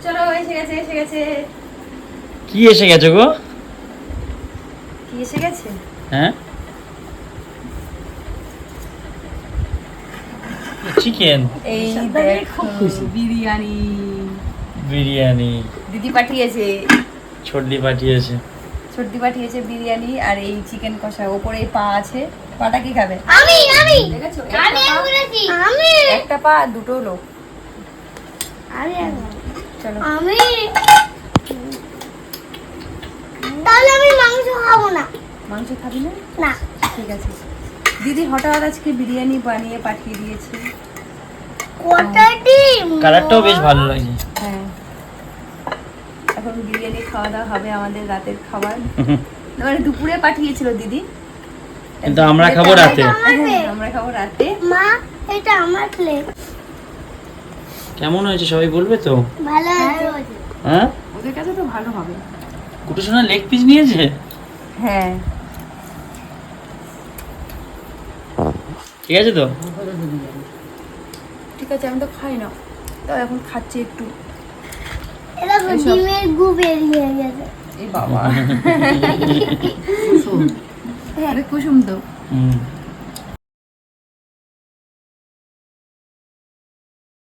চলো এসে গেছে কি এসে গেছে গো? কি এসে গেছে? হ্যাঁ, চিকেন। এই দেখো বিরিয়ানি। বিরিয়ানি দিদি পাঠিয়েছে, ছোটদি পাঠিয়েছে। ছোটদি পাঠিয়েছে বিরিয়ানি আর এই চিকেন কষা। ওপরে এই পা আছে, পাটা কি খাবে? আমি দেখেছো? আমি বলেছি আমি একটা পা দুটো লোক। আমি চলো আমি তাহলে আমি মাংস খাবো না। মাংস খাবি না? না ঠিক আছে। দিদি হঠাৎ আজকে বিরিয়ানি বানিয়ে পাঠিয়ে দিয়েছে। কটা ডিম? কালারটাও বেশ ভালো লাগছে। হ্যাঁ, এখন বিরিয়ানি খাওয়া দাওয়া হবে, আমাদের রাতের খাবার। মানে দুপুরে পাঠিয়েছিল দিদি, কিন্তু আমরা খাবো রাতে। হ্যাঁ, আমরা খাবো রাতে। মা এটা আমার প্লেট। কেমন হয়েছে সবাই বলবে তো? ভালো আছে। হ্যাঁ, ওদের কাছে তো ভালো হবে। কুটু সোনা লেগ পিস নিয়েছে। হ্যাঁ, ঠিক আছে তো? ঠিক আছে, আমি তো খাই না, তো এখন খাচ্ছি একটু। এটা ডিমের গু বেরিয়ে গেছে। এই বাবা, কুসুম তো। হুম।